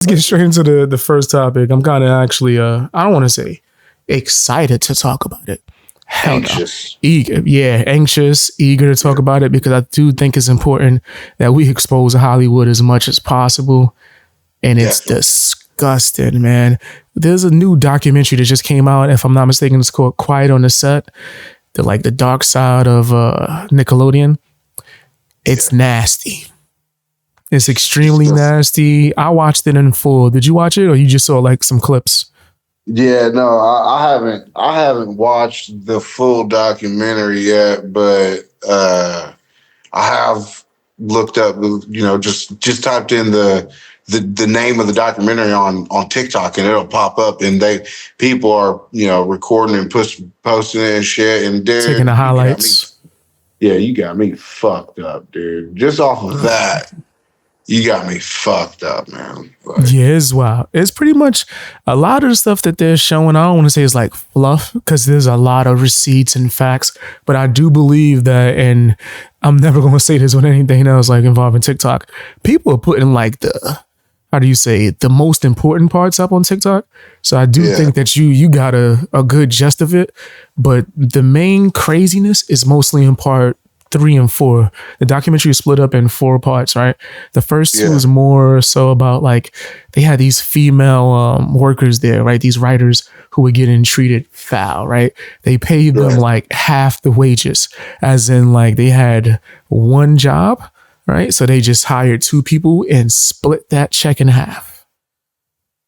get straight into the first topic. I'm kind of actually, I don't want to say excited to talk about it. Hell Anxious. no. Eager. Yeah, anxious, eager to talk about it because I do think it's important that we expose Hollywood as much as possible. And it's disgusting, man. There's a new documentary that just came out. If I'm not mistaken, it's called Quiet on the Set. The dark side of Nickelodeon. It's nasty. It's extremely nasty. I watched it in full. Did you watch it or you just saw like some clips? Yeah, no, I haven't watched the full documentary yet, but I have looked up, just typed in the name of the documentary on TikTok and it'll pop up and people are, recording and posting it and shit and taking the highlights. You got me fucked up, dude. Just off of that, you got me fucked up, man. Yeah, it's wild. It's pretty much a lot of the stuff that they're showing. I don't want to say it's like fluff because there's a lot of receipts and facts, but I do believe that, and I'm never going to say this with anything else like involving TikTok. People are putting like the most important parts up on TikTok. So I do think that you got a good gist of it, but the main craziness is mostly in part 3 and 4. The documentary is split up in 4 parts, right? The first 2 is more so about like they had these female workers there, right? These writers who were getting treated foul, right? They paid them like half the wages, as in like they had one job, right? So they just hired 2 people and split that check in half.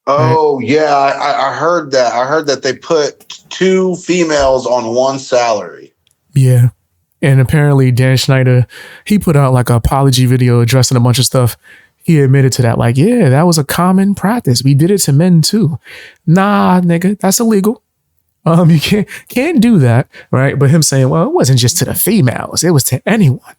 Oh, right? Yeah, I heard that. I heard that they put 2 females on one salary. Yeah. And apparently Dan Schneider, he put out like an apology video addressing a bunch of stuff. He admitted to that, like, yeah, that was a common practice. We did it to men too. Nah, nigga, that's illegal. You can't do that, right? But him saying, well, it wasn't just to the females, it was to anyone.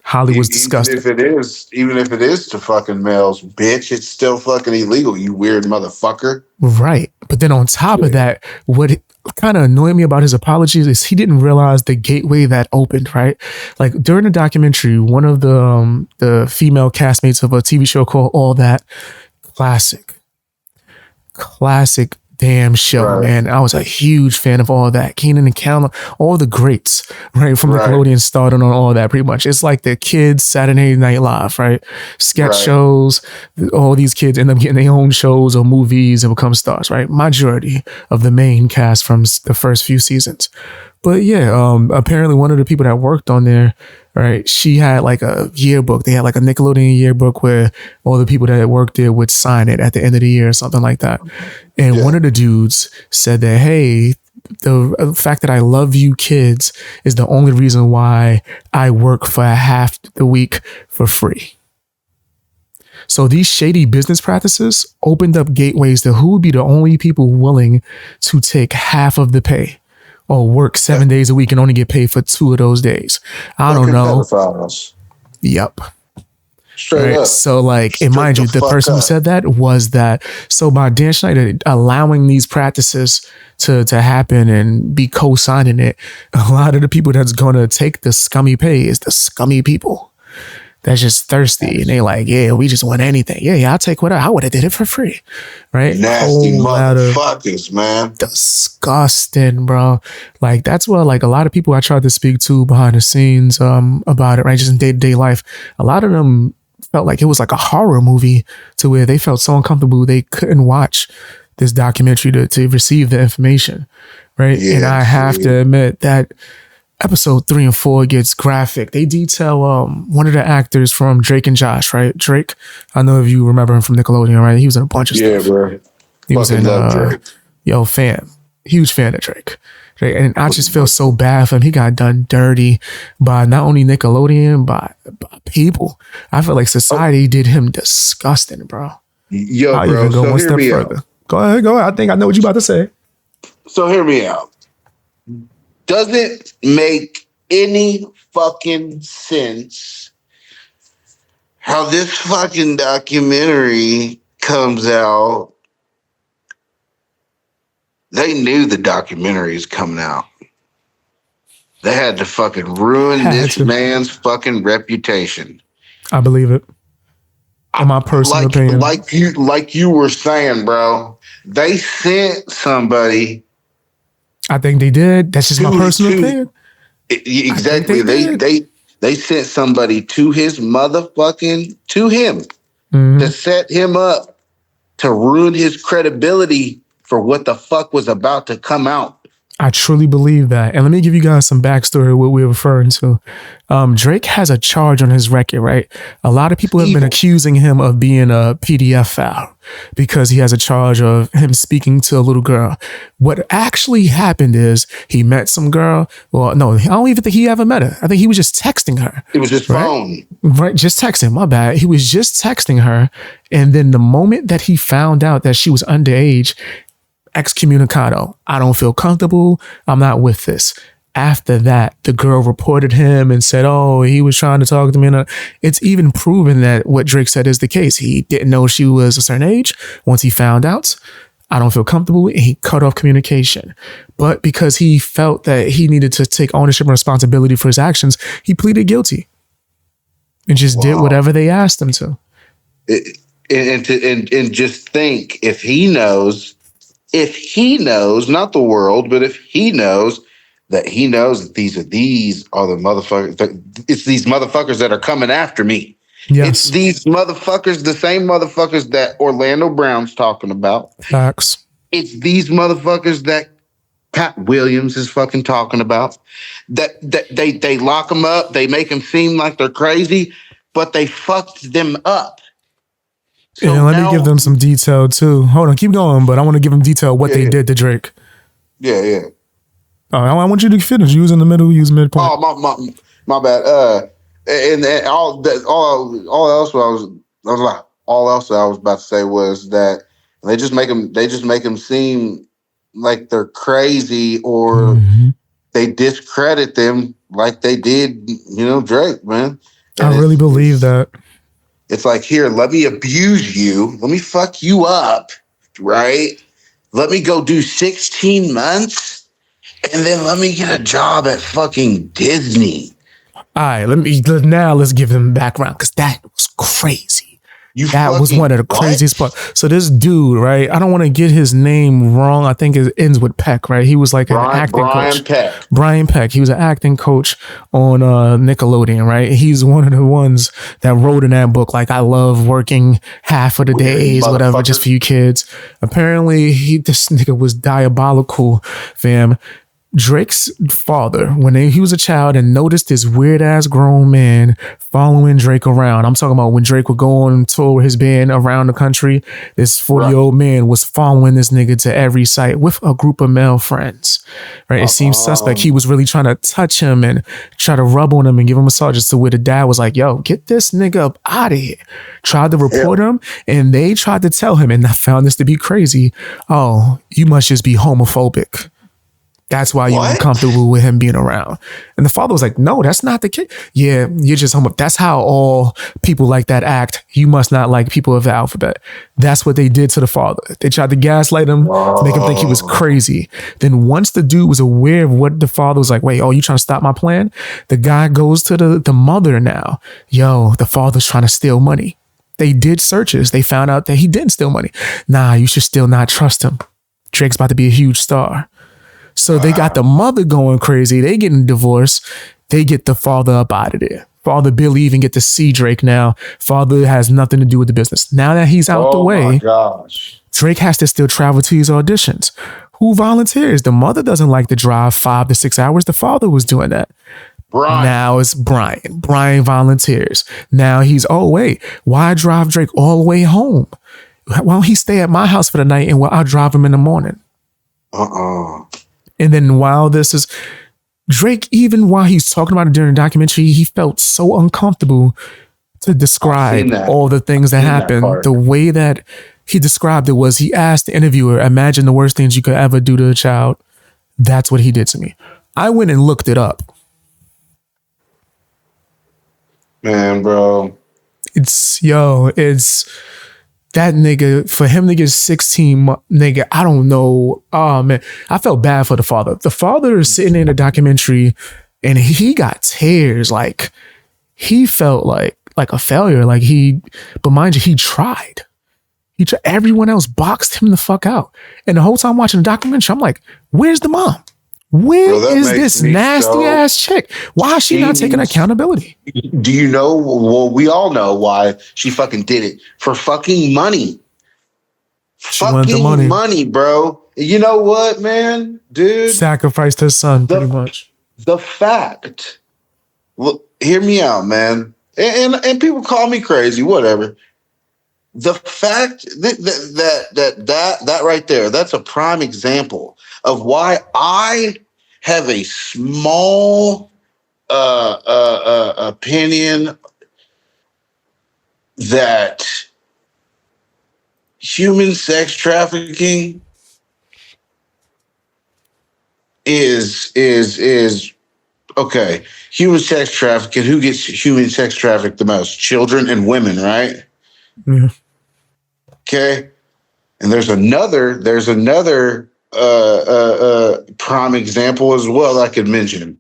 Hollywood's disgusting. Even if it is to fucking males, bitch, it's still fucking illegal, you weird motherfucker. Right. But then on top of that, what kind of annoyed me about his apologies is he didn't realize the gateway that opened, right? Like during the documentary, one of the female castmates of a TV show called All That, classic damn show, man. I was a huge fan of All That. Keenan and Kel, all the greats, right? From Nickelodeon started on All That pretty much. It's like the kids' Saturday Night Live, right? Sketch shows, all these kids end up getting their own shows or movies and become stars, right? Majority of the main cast from the first few seasons. But yeah, apparently one of the people that worked on there, right, she had like a yearbook. They had like a Nickelodeon yearbook where all the people that worked there would sign it at the end of the year or something like that. And one of the dudes said that, hey, the fact that I love you kids is the only reason why I work for half the week for free. So these shady business practices opened up gateways to who would be the only people willing to take half of the pay. Or work 7 days a week and only get paid for 2 of those days. I don't know. Yep. Straight up. So like, and mind you, the person who said that was that. So by Dan Schneider allowing these practices to happen and be co-signing it, a lot of the people that's going to take the scummy pay is the scummy people. That's just thirsty. And they like, yeah, we just want anything. Yeah, I'll take whatever. I would have did it for free. Right? Nasty motherfuckers, man. Disgusting, bro. Like, that's what, like, a lot of people I tried to speak to behind the scenes about it, right? Just in day-to-day life. A lot of them felt like it was like a horror movie to where they felt so uncomfortable they couldn't watch this documentary to receive the information. Right? Yeah, and I have to admit that episode 3 and 4 gets graphic. They detail one of the actors from Drake and Josh, right? Drake, I know if you remember him from Nickelodeon, right? He was in a bunch of stuff. Yeah, bro. He was in huge fan of Drake. Right? And I just feel so bad for him. He got done dirty by not only Nickelodeon, by people. I feel like society did him disgusting, bro. Yo, I'll bro, even go one step further. Go ahead. I think I know what you're about to say. So hear me out. Doesn't make any fucking sense how this fucking documentary comes out. They knew the documentary is coming out. They had to fucking ruin this man's fucking reputation. I believe it. in my personal opinion. Like you were saying, bro, they sent somebody. I think they did. That's just my personal opinion. Exactly. They sent somebody to his motherfucking to him to set him up to ruin his credibility for what the fuck was about to come out. I truly believe that. And let me give you guys some backstory of what we're referring to. Drake has a charge on his record, right? A lot of people have been accusing him of being a PDF foul because he has a charge of him speaking to a little girl. What actually happened is he met some girl. Well, no, I don't even think he ever met her. I think he was just texting her. It was his phone. Right, just texting. My bad. He was just texting her. And then the moment that he found out that she was underage, excommunicado. I don't feel comfortable. I'm not with this. After that, the girl reported him and said, oh, he was trying to talk to me. And it's even proven that what Drake said is the case. He didn't know she was a certain age. Once he found out, I don't feel comfortable, and he cut off communication. But because he felt that he needed to take ownership and responsibility for his actions, he pleaded guilty and just did whatever they asked him to. And just think, if he knows, not the world, but if he knows that these are the motherfuckers, it's these motherfuckers that are coming after me. Yes. It's these motherfuckers, the same motherfuckers that Orlando Brown's talking about. Facts. It's these motherfuckers that Pat Williams is fucking talking about. That they lock them up, they make them seem like they're crazy, but they fucked them up. So and let me give them some detail too. Hold on, keep going, but I want to give them detail what they did to Drake. Yeah. I want you to finish. You was in the middle, you was midpoint. Oh, my bad. And all else I was about to say was that they just make them seem like they're crazy, or they discredit them like they did, Drake, man. And I really believe that. It's like, here, let me abuse you. Let me fuck you up, right? Let me go do 16 months, and then let me get a job at fucking Disney. All right, let's give them background, because that was crazy. That was one of the craziest parts. So this dude, right? I don't want to get his name wrong. I think it ends with Peck, right? He was like an acting coach. Brian Peck. He was an acting coach on Nickelodeon, right? He's one of the ones that wrote in that book, like, I love working half of the days, whatever, just for you kids. Apparently, this nigga was diabolical, fam. Drake's father, when he was a child and noticed this weird ass grown man following Drake around. I'm talking about when Drake would go on tour with his band around the country. This 40-year-old man was following this nigga to every site with a group of male friends. Right? It seemed suspect. He was really trying to touch him and try to rub on him and give him massages, to where the dad was like, yo, get this nigga up out of here. Tried to report him, and they tried to tell him, and I found this to be crazy. Oh, you must just be homophobic. That's why you're uncomfortable with him being around. And the father was like, no, that's not the case. Yeah, you're just homophobic. That's how all people like that act. You must not like people of the alphabet. That's what they did to the father. They tried to gaslight him, to make him think he was crazy. Then once the dude was aware of what the father was like, wait, oh, you trying to stop my plan? The guy goes to the mother now. Yo, the father's trying to steal money. They did searches. They found out that he didn't steal money. Nah, you should still not trust him. Drake's about to be a huge star. So they got the mother going crazy. They getting divorced. They get the father up out of there. Father Billy even get to see Drake now. Father has nothing to do with the business. Now that he's out the way, Drake has to still travel to his auditions. Who volunteers? The mother doesn't like to drive 5 to 6 hours. The father was doing that. Brian. Now it's Brian. Brian volunteers. Now he's, oh, wait, why drive Drake all the way home? Why don't he stay at my house for the night and I'll drive him in the morning? And then while this is Drake, even while he's talking about it during the documentary, he felt so uncomfortable to describe all the things that happened. The way that he described it was, he asked the interviewer, imagine the worst things you could ever do to a child. That's what he did to me. I went and looked it up. Man, bro. It's that nigga, for him to get 16, nigga, I don't know. Oh, man. I felt bad for the father. The father is sitting in a documentary and he got tears. Like, he felt like like a failure. But mind you, he tried. Everyone else boxed him the fuck out. And the whole time watching the documentary, I'm like, where's the mom? Where is this nasty ass chick? Why is she not taking accountability? Do you know? Well, we all know why she fucking did it. For fucking money. Fucking money, bro. You know what, man? Dude. Sacrificed her son, pretty much. The fact. Look, hear me out, man. And people call me crazy, whatever. The fact that right there, that's a prime example of why I have a small opinion that human sex trafficking is okay. Human sex trafficking. Who gets human sex trafficked the most? Children and women, right? Yeah. Okay. And there's another prime example as well that I could mention.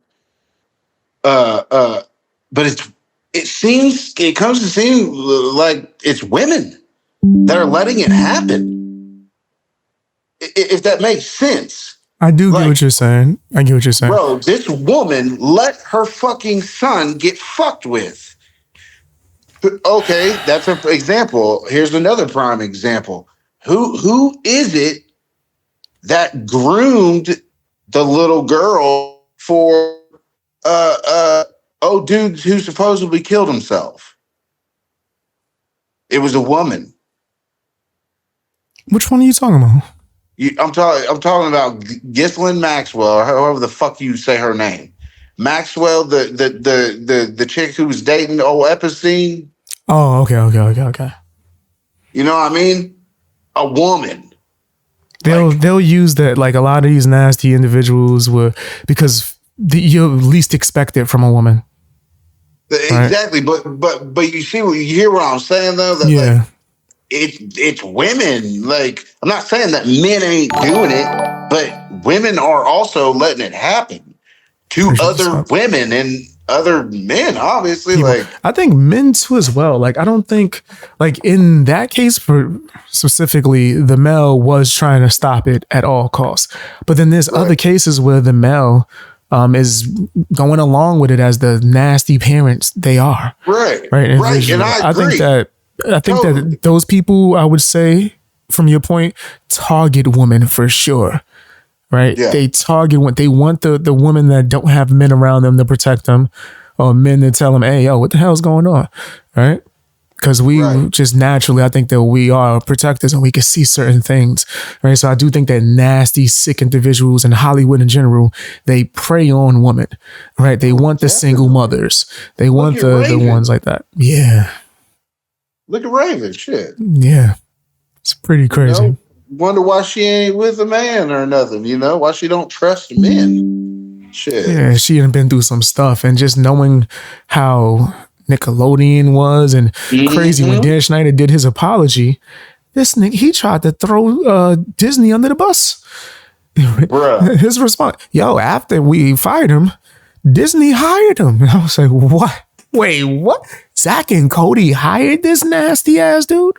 But it comes to seem like it's women that are letting it happen. If that makes sense. I do get what you're saying. Bro, this woman let her fucking son get fucked with. Okay, that's an example. Here's another prime example. Who is it that groomed the little girl for dude who supposedly killed himself? It was a woman. Which one are you talking about? I'm talking about Ghislaine Maxwell, or however the fuck you say her name. Maxwell, the chick who was dating old Epstein. Oh, okay. You know what I mean? A woman. They'll use that, like a lot of these nasty individuals were, because you least expect it from a woman. Exactly, right? but you hear what I'm saying though? That, yeah. Like, it's women. Like, I'm not saying that men ain't doing it, but women are also letting it happen to other women and other men, obviously. People. Like, I think men too as well. Like, I don't think, like in that case for specifically, the male was trying to stop it at all costs. But then there's other cases where the male is going along with it as the nasty parents they are. Right. And I agree. I think that those people, I would say, from your point, target women for sure. Right? Yeah. They target they want the women that don't have men around them to protect them, or men that tell them, hey, yo, what the hell's going on? Right? Because we just naturally, I think that we are protectors and we can see certain things. Right. So I do think that nasty, sick individuals in Hollywood in general, they prey on women. Right. They want the single mothers. They want the ones like that. Yeah. Look at Raven. Shit. Yeah. It's pretty crazy. You know? Wonder why she ain't with a man or nothing, you know? Why she don't trust men. Shit. Yeah, she had been through some stuff. And just knowing how Nickelodeon was and crazy when Dan Schneider did his apology, this nigga, he tried to throw Disney under the bus. Bruh. His response, yo, after we fired him, Disney hired him. And I was like, what? Wait, what? Zach and Cody hired this nasty ass dude?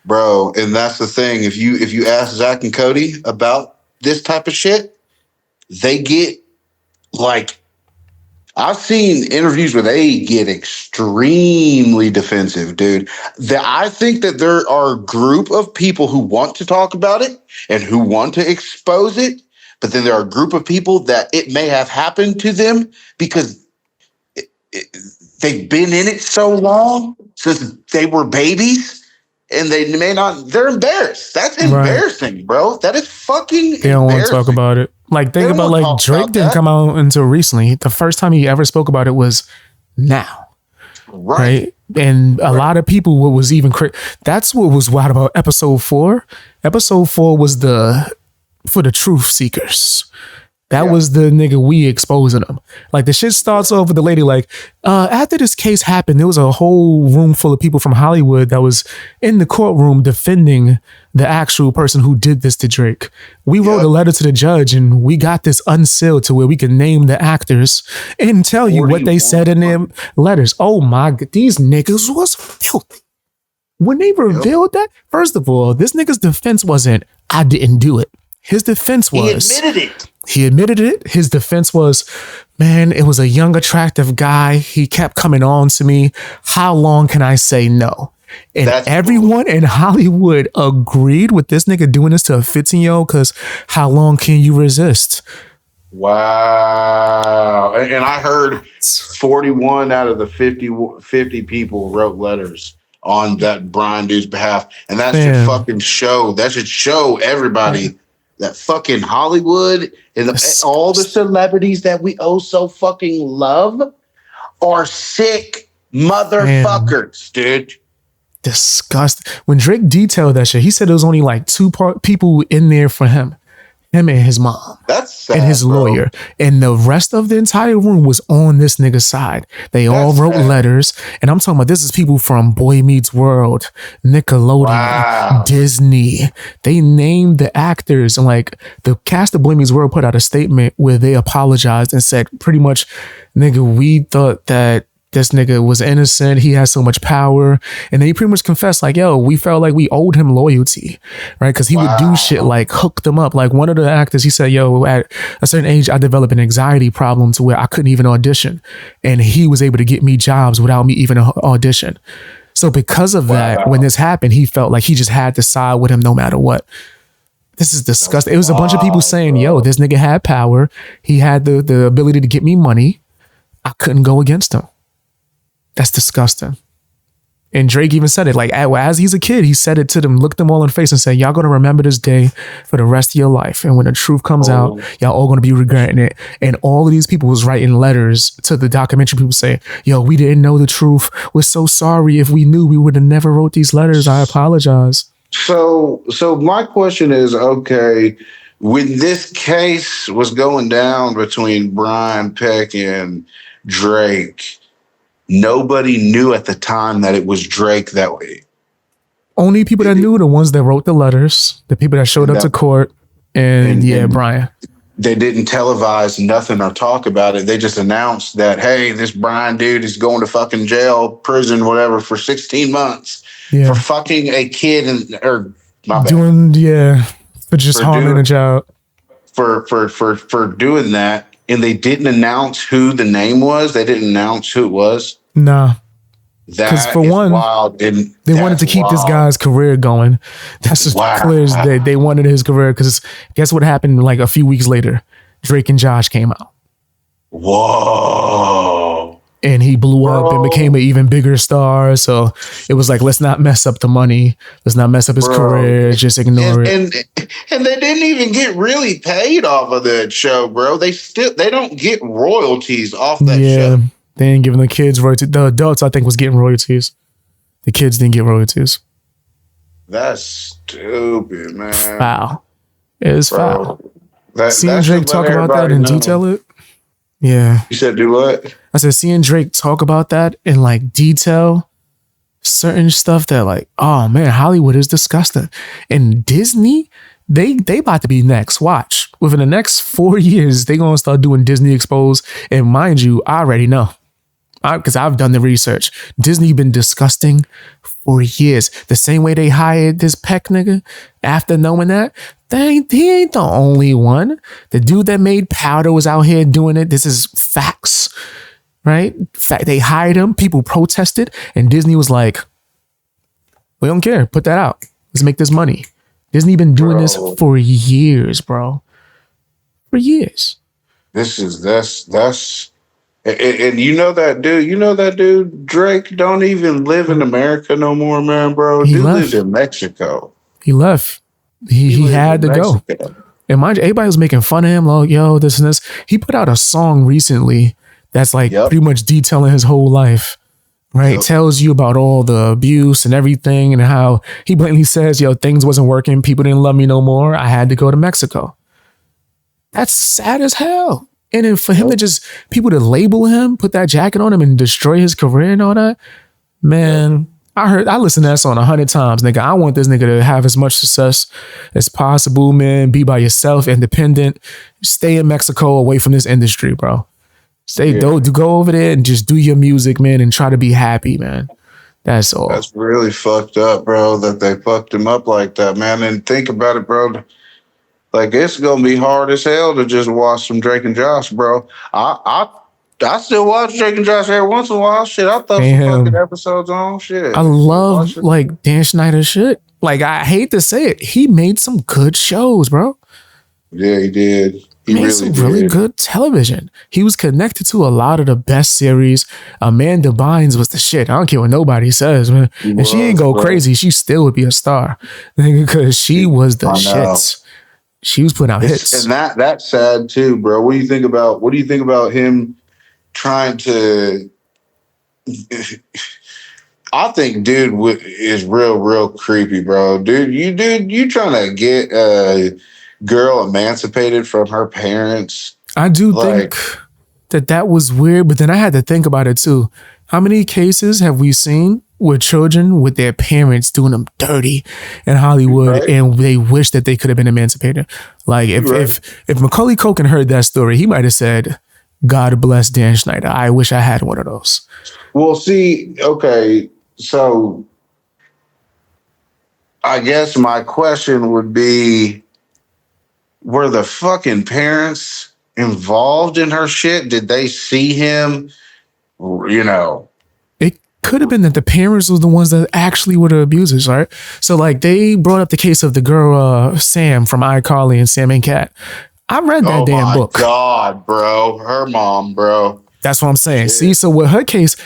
Bro, and that's the thing. If you ask Zach and Cody about this type of shit, they get like, I've seen interviews where they get extremely defensive, dude. I think that there are a group of people who want to talk about it and who want to expose it, but then there are a group of people that it may have happened to them because they've been in it so long since they were babies. And they're embarrassed. That's embarrassing, bro. That is fucking They don't want to talk about it. Like, think about, like, Drake didn't come out until recently. The first time he ever spoke about it was now. Right? And a lot of people, what was even that's what was wild about episode 4. Episode 4 was for the truth seekers. That was the nigga we exposing him. Like the shit starts off with the lady like, after this case happened, there was a whole room full of people from Hollywood that was in the courtroom defending the actual person who did this to Drake. We wrote a letter to the judge and we got this unsealed to where we can name the actors and tell you what they said in their letters. Oh my God, these niggas was filthy. When they revealed that, first of all, this nigga's defense wasn't, I didn't do it. His defense was... He admitted it. His defense was, man, it was a young, attractive guy. He kept coming on to me. How long can I say no? And everyone in Hollywood agreed with this nigga doing this to a 15-year-old because how long can you resist? Wow. And I heard 41 out of the 50 people wrote letters on that Brian dude's behalf. And that should fucking show. That should show everybody that fucking Hollywood and all the celebrities that we so fucking love are sick motherfuckers, dude. Disgusting. When Drake detailed that shit, he said there was only like two people in there for him and his mom. That's sad, and his lawyer. And the rest of the entire room was on this nigga's side. They all wrote letters. And I'm talking about this is people from Boy Meets World, Nickelodeon, Disney. They named the actors, and like the cast of Boy Meets World put out a statement where they apologized and said pretty much, nigga, we thought that this nigga was innocent. He has so much power. And then he pretty much confessed like, yo, we felt like we owed him loyalty, right? Because he would do shit like hook them up. Like one of the actors, he said, yo, at a certain age, I developed an anxiety problem to where I couldn't even audition. And he was able to get me jobs without me even audition. So because of that, when this happened, he felt like he just had to side with him no matter what. This is disgusting. It was a bunch of people saying, yo, this nigga had power. He had the ability to get me money. I couldn't go against him. That's disgusting. And Drake even said it, like, as he's a kid, he said it to them, looked them all in the face and said, y'all gonna remember this day for the rest of your life. And when the truth comes out, y'all all gonna be regretting it. And all of these people was writing letters to the documentary people saying, yo, we didn't know the truth. We're so sorry. If we knew, we would have never wrote these letters. I apologize. So my question is, okay, when this case was going down between Brian Peck and Drake, nobody knew at the time that it was Drake that way. Only people that knew, the ones that wrote the letters, the people that showed up to court, and Brian. They didn't televise nothing or talk about it. They just announced that, hey, this Brian dude is going to fucking jail, prison, whatever, for 16 months for fucking a kid for just harming a child. For doing that. And they didn't announce who the name was. They didn't announce who it was. Nah. Because for one, wild. And they wanted to keep this guy's career going. That's as clear as they wanted his career. Because guess what happened like a few weeks later? Drake and Josh came out. Whoa. And he blew up and became an even bigger star. So it was like, let's not mess up the money. Let's not mess up his career. Just ignore it. And they didn't even get really paid off of that show, bro. They don't get royalties off that show. They ain't giving the kids royalties. The adults, I think, was getting royalties. The kids didn't get royalties. That's stupid, man. Foul. It is foul. Seeing that Drake talk about that and detail it. Yeah. You said do what? I said seeing Drake talk about that in like detail, certain stuff that like, oh man, Hollywood is disgusting. And Disney, they about to be next. Watch. Within the next 4 years, they gonna start doing Disney Exposed. And mind you, I already know. Because I've done the research. Disney been disgusting for years. The same way they hired this Peck nigga after knowing that. He ain't the only one. The dude that made Powder was out here doing it. This is facts, right? They hired him. People protested. And Disney was like, we don't care. Put that out. Let's make this money. Disney been doing this for years, bro. For years. That's and you know that dude, Drake don't even live in America no more, man, bro. He lives in Mexico. He left. He had to go. And mind you, everybody was making fun of him, like, yo, this and this. He put out a song recently that's like pretty much detailing his whole life, right? Tells you about all the abuse and everything and how he blatantly says, yo, things wasn't working. People didn't love me no more. I had to go to Mexico. That's sad as hell. And then for him to Yep. just people to label him, put that jacket on him, and destroy his career and all that, man. I listened to that song 100 times, nigga. I want this nigga to have as much success as possible, man. Be by yourself, independent. Stay in Mexico, away from this industry, bro. Go over there and just do your music, man, and try to be happy, man. That's all. That's really fucked up, bro, that they fucked him up like that, man. And think about it, bro. Like, it's gonna be hard as hell to just watch some Drake and Josh, bro. I still watch Drake and Josh every once in a while. Shit, I throw some fucking episodes on. Shit, I love like Dan Schneider shit. Like, I hate to say it, he made some good shows, bro. Yeah, he did. He made some really good television. He was connected to a lot of the best series. Amanda Bynes was the shit. I don't care what nobody says, man. And she ain't go crazy, she still would be a star because she was the shits. She was putting out hits, and that's sad too, bro. What do you think about him trying to? I think dude is real creepy, bro. Dude, you trying to get a girl emancipated from her parents? I do think that was weird, but then I had to think about it too. How many cases have we seen with children with their parents doing them dirty in Hollywood, and they wish that they could have been emancipated? Like if Macaulay Culkin heard that story, he might have said, "God bless Dan Schneider. I wish I had one of those." Well, see, okay, so I guess my question would be, were the fucking parents involved in her shit? Did they see him, It could have been that the parents were the ones that actually were the abusers, right? So like they brought up the case of the girl Sam from iCarly and Sam and Cat. I read that damn book. Oh my God, bro. Her mom, bro. That's what I'm saying. See, so with her case,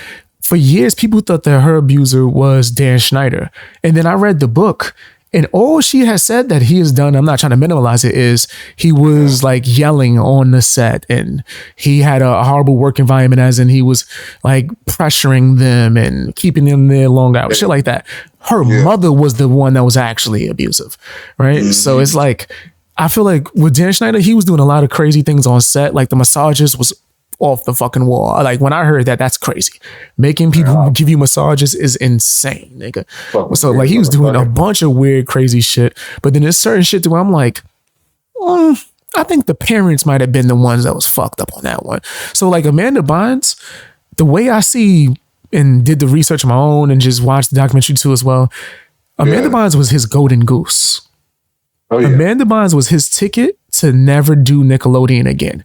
for years, people thought that her abuser was Dan Schneider. And then I read the book, and all she has said that he has done, I'm not trying to minimize it, is he was like yelling on the set, and he had a horrible work environment, as in he was like pressuring them and keeping them there long hours, shit like that. Her mother was the one that was actually abusive, right? Mm-hmm. So it's like, I feel like with Dan Schneider, he was doing a lot of crazy things on set. Like the massages was off the fucking wall. Like when I heard that, that's crazy. Making people give you massages is insane, nigga. So like he was doing a bunch of weird, crazy shit. But then there's certain shit where I'm like, I think the parents might have been the ones that was fucked up on that one. So like Amanda Bynes, the way I see and did the research on my own and just watched the documentary too as well, Amanda Bynes was his golden goose. Oh, yeah. Amanda Bynes was his ticket to never do Nickelodeon again.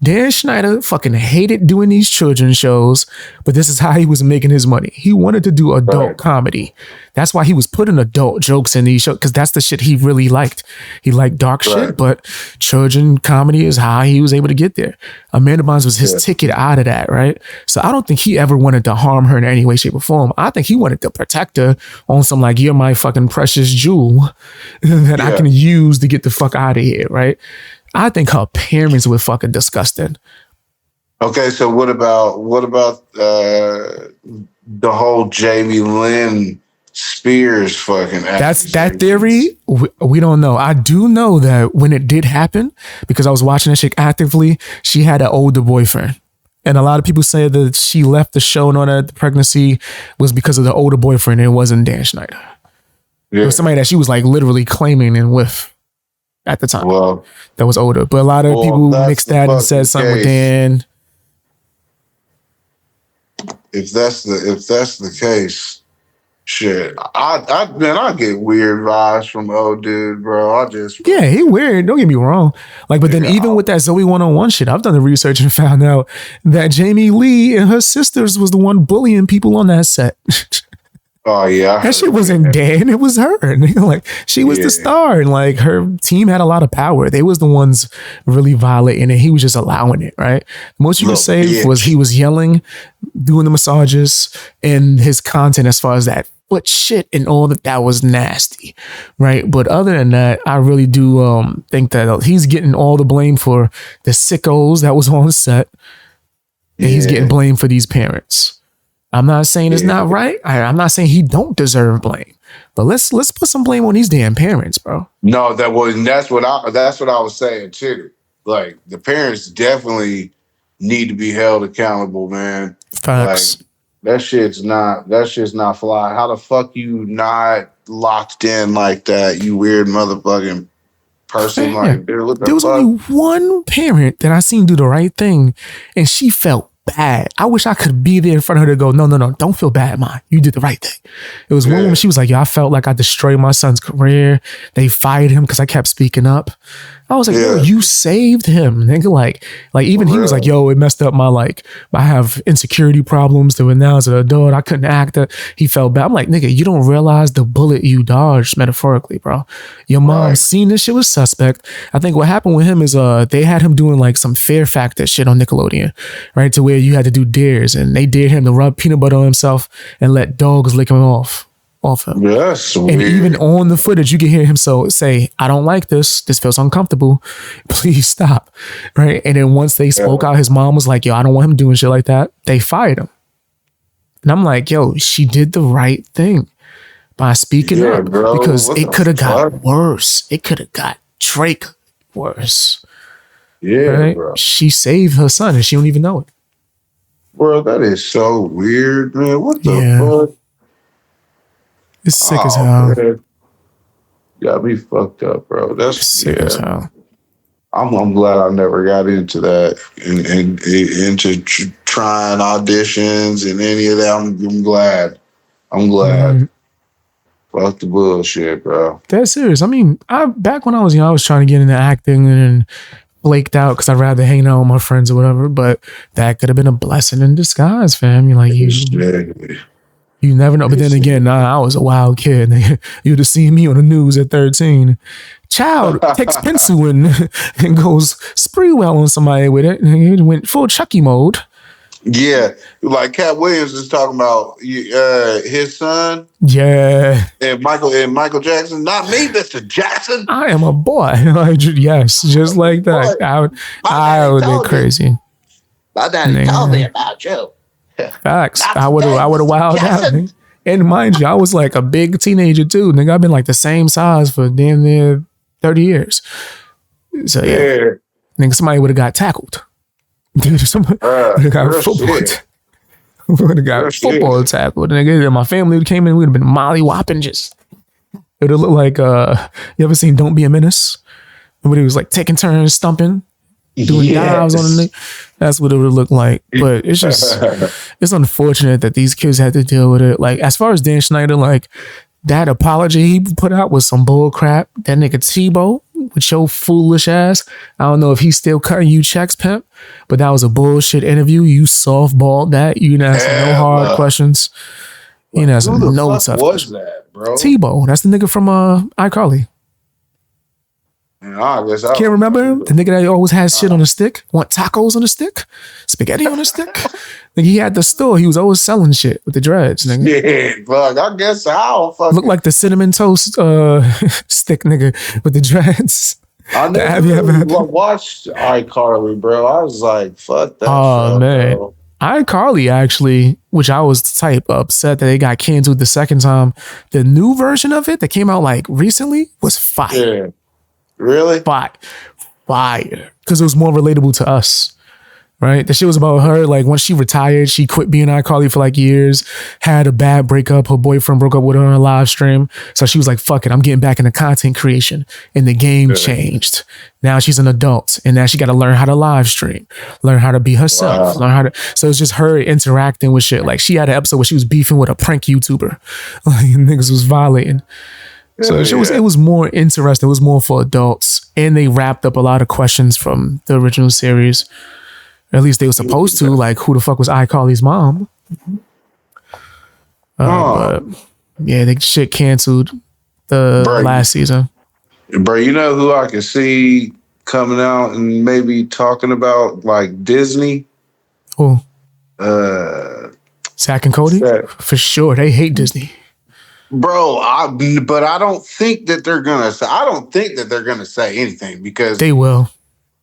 Dan Schneider fucking hated doing these children's shows, but this is how he was making his money. He wanted to do adult comedy. That's why he was putting adult jokes in these shows, because that's the shit he really liked. He liked dark shit, but children comedy is how he was able to get there. Amanda Bynes was his ticket out of that, right? So I don't think he ever wanted to harm her in any way, shape, or form. I think he wanted to protect her on some like, you're my fucking precious jewel that I can use to get the fuck out of here, right? I think her parents were fucking disgusting. Okay, so what about the whole Jamie Lynn Spears fucking? That's that theory. We don't know. I do know that when it did happen, because I was watching that shit actively, she had an older boyfriend. And a lot of people say that she left the show and all that, the pregnancy was because of the older boyfriend. It wasn't Dan Schneider. It was somebody that she was like literally claiming and with at the time. Well, that was older. But a lot of people mixed that and said something with Dan. If that's the case, shit, I get weird vibes from old dude, bro. He weird. Don't get me wrong. Like, but then even with that Zoe 101 shit, I've done the research and found out that Jamie Lee and her sisters was the one bullying people on that set. Oh yeah, that shit wasn't Dan. It was her. Like she was the star, and like her team had a lot of power. They was the ones really violating, and he was just allowing it. Right. The most you could say was he was yelling, doing the massages, and his content as far as that foot shit and all that was nasty. Right. But other than that, I really do think that he's getting all the blame for the sickos that was on set, and he's getting blamed for these parents. I'm not saying it's not right. I'm not saying he don't deserve blame, but let's put some blame on these damn parents, bro. No, that's what I was saying too. like the parents definitely need to be held accountable, man. Like Facts. that shit's not fly. How the fuck you not locked in like that, you weird motherfucking person? Yeah. Like, dude, what the There was only fuck? one parent that I seen do the right thing, and she felt bad. I wish I could be there in front of her to go, no, no, no, don't feel bad, Ma. You did the right thing. It was one woman, she was like, yo, I felt like I destroyed my son's career. They fired him because I kept speaking up. I was like, yo, you saved him, nigga. Like even he was like, yo, it messed up my I have insecurity problems to now as an adult. I couldn't act. He felt bad. I'm like, nigga, you don't realize the bullet you dodged metaphorically, bro. Your mom seen this shit was suspect. I think what happened with him is they had him doing like some Fear Factor shit on Nickelodeon, right? To where you had to do dares, and they dared him to rub peanut butter on himself and let dogs lick him off him. Yes, and even on the footage, you can hear him say, I don't like this. This feels uncomfortable. Please stop. Right. And then once they spoke out, his mom was like, yo, I don't want him doing shit like that. They fired him. And I'm like, yo, she did the right thing by speaking up, bro, because it could have got worse. It could have got Drake worse. Yeah, right? Bro. She saved her son and she don't even know it. Bro, that is so weird, man. What the fuck? It's sick as hell. Man. Got me fucked up, bro. That's sick as hell. I'm glad I never got into that and into trying auditions and any of that. I'm glad. Fuck the bullshit, bro. That's serious. I mean, back when I was young, I was trying to get into acting and flaked out because I'd rather hang out with my friends or whatever. But that could have been a blessing in disguise, fam. You're like, you never know. But then again, I was a wild kid. You'd have seen me on the news at 13. Child takes pencil and goes spree well on somebody with it. And he went full Chucky mode. Yeah, like Cat Williams is talking about his son. Yeah, and Michael Jackson. Not me, Mr. Jackson. I am a boy. Yes, just like that. I would be crazy. My daddy told me about you. Facts. I would have wilded out. And mind you, I was like a big teenager too. Nigga, I've been like the same size for damn near 30 years. So yeah. Nigga, somebody would have got tackled. Dude, somebody would have got football. Would have got football tackled. Nigga, my family came in, we'd have been molly whopping just. It would have looked like you ever seen Don't Be a Menace? When he was like taking turns stumping, doing dives on the nigga. That's what it would look like. But it's just, it's unfortunate that these kids had to deal with it. Like, as far as Dan Schneider, like, that apology he put out was some bull crap. That nigga Tebow with your foolish ass. I don't know if he's still cutting you checks, pimp, but that was a bullshit interview. You softballed that. You didn't ask no hard questions. You didn't ask no tough questions. What was that, bro? Tebow. That's the nigga from iCarly. Can't remember him? The nigga that always has shit on the stick. Want tacos on the stick? Spaghetti on the stick? Nigga, he had the store. He was always selling shit with the dreads, nigga. Yeah, fuck. I guess how. Look like the cinnamon toast stick nigga with the dreads. I never watched iCarly, bro. I was like, fuck that. Oh, man. Bro. iCarly, actually, which I was the type upset that they got canceled the second time. The new version of it that came out like recently was fire. Yeah. Really? Fire. Because it was more relatable to us, right? The shit was about her. Like, once she retired, she quit being iCarly for like years, had a bad breakup. Her boyfriend broke up with her on a live stream. So she was like, fuck it, I'm getting back into content creation. And the game changed. Now she's an adult. And now she got to learn how to live stream, learn how to be herself, learn how to. So it's just her interacting with shit. Like, she had an episode where she was beefing with a prank YouTuber. Like, niggas was violating. So it was more interesting. It was more for adults. And they wrapped up a lot of questions from the original series. Or at least they were supposed to. Like, who the fuck was iCarly's mom? But yeah, they shit canceled the last season. Bro, you know who I could see coming out and maybe talking about like Disney? Who? Zach and Cody? For sure. They hate Disney. Bro, but I don't think that they're gonna say anything because they will.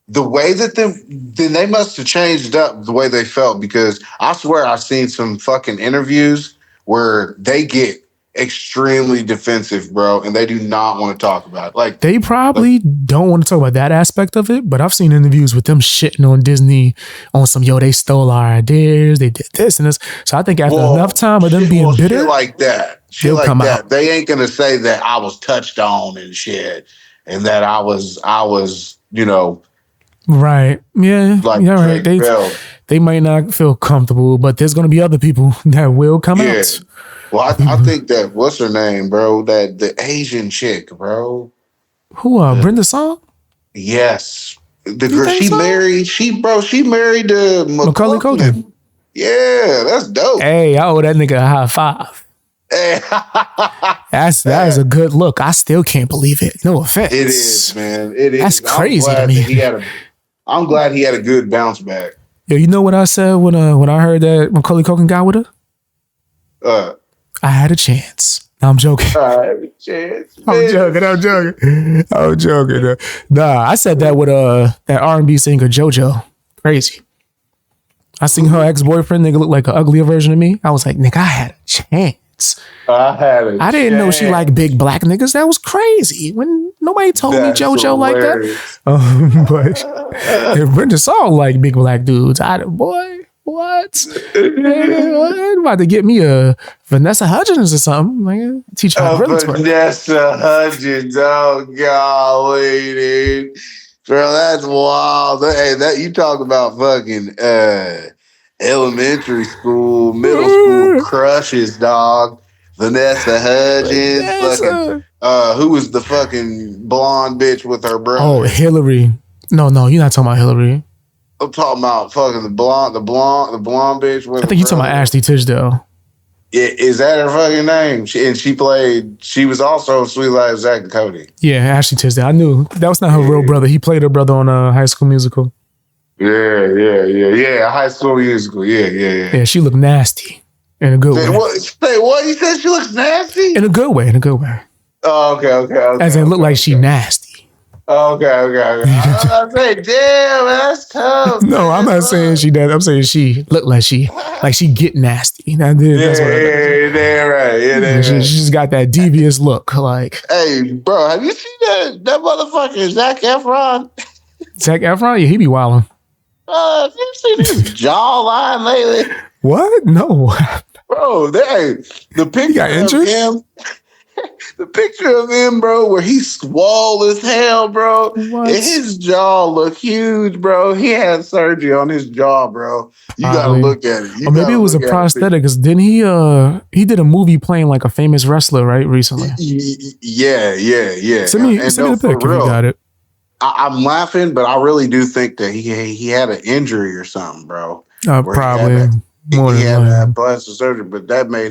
The way that then they must have changed up the way they felt, because I swear I've seen some fucking interviews where they get extremely defensive, bro, and they do not want to talk about it. Like they probably don't want to talk about that aspect of it, but I've seen interviews with them shitting on Disney on some, yo, they stole our ideas, they did this and this. So I think after enough time of them being bitter, shit like that, they'll come out. They ain't gonna say that I was touched on and shit, and that I was, you know, right? Yeah, like yeah, right. They might not feel comfortable, but there's gonna be other people that will come out. Well, I think that what's her name, bro? That the Asian chick, bro. Who? Brenda Song? Yes, the girl she married. She married Macaulay Culkin. Yeah, that's dope. Hey, I owe that nigga a high five. Hey. that is a good look. I still can't believe it. No offense. It is, man. It is. That's crazy to me. I'm glad he had a good bounce back. Yo, you know what I said when I heard that Macaulay Culkin got with her? I had a chance. No, I'm joking. I had a chance. I'm joking. Nah, I said that with that R&B singer JoJo. Crazy. I seen her ex-boyfriend, nigga, look like an uglier version of me. I was like, nigga, I had a chance. I didn't know she liked big black niggas. That was crazy. When nobody told me JoJo like that. But if Brenda Song like big black dudes, what? I'm about to get me a Vanessa Hudgens or something. Like, teach her how to really twerk. Vanessa Hudgens. Oh, golly, dude. Bro, that's wild. Hey, that you talk about fucking elementary school, middle school crushes, dog. Vanessa Hudgens. Fucking, who was the fucking blonde bitch with her brother? Oh, Hillary. No, you're not talking about Hillary. I'm talking about fucking the blonde bitch. With I think you're talking about Ashley Tisdale. Is that her fucking name? She was also Sweet Life of Zack and Cody. Yeah, Ashley Tisdale. I knew that was not her real brother. He played her brother on High School Musical. Yeah. High School Musical. Yeah. Yeah, she looked nasty in a good way. What? You said she looks nasty? In a good way. Oh, okay. As in, look like she nasty. Okay. I was like, damn, that's tough. No, I'm not saying she does. I'm saying she looked like she get nasty. That's what they're right. Yeah, she just got that devious look. Like, hey, bro, have you seen that motherfucker Zac Efron? Zac Efron? Yeah, he be wilding. Have you seen his jawline lately? What? No. Bro, the picture of him. The picture of him, bro, where he's swole as hell, bro. What? And his jaw look huge, bro. He had surgery on his jaw, bro. You gotta look at it. Or maybe it was a prosthetic. Because didn't he did a movie playing like a famous wrestler, right? Recently. Yeah. Send me the pic if you got it. I'm laughing, but I really do think that he had an injury or something, bro. Probably he had plastic surgery, but that made him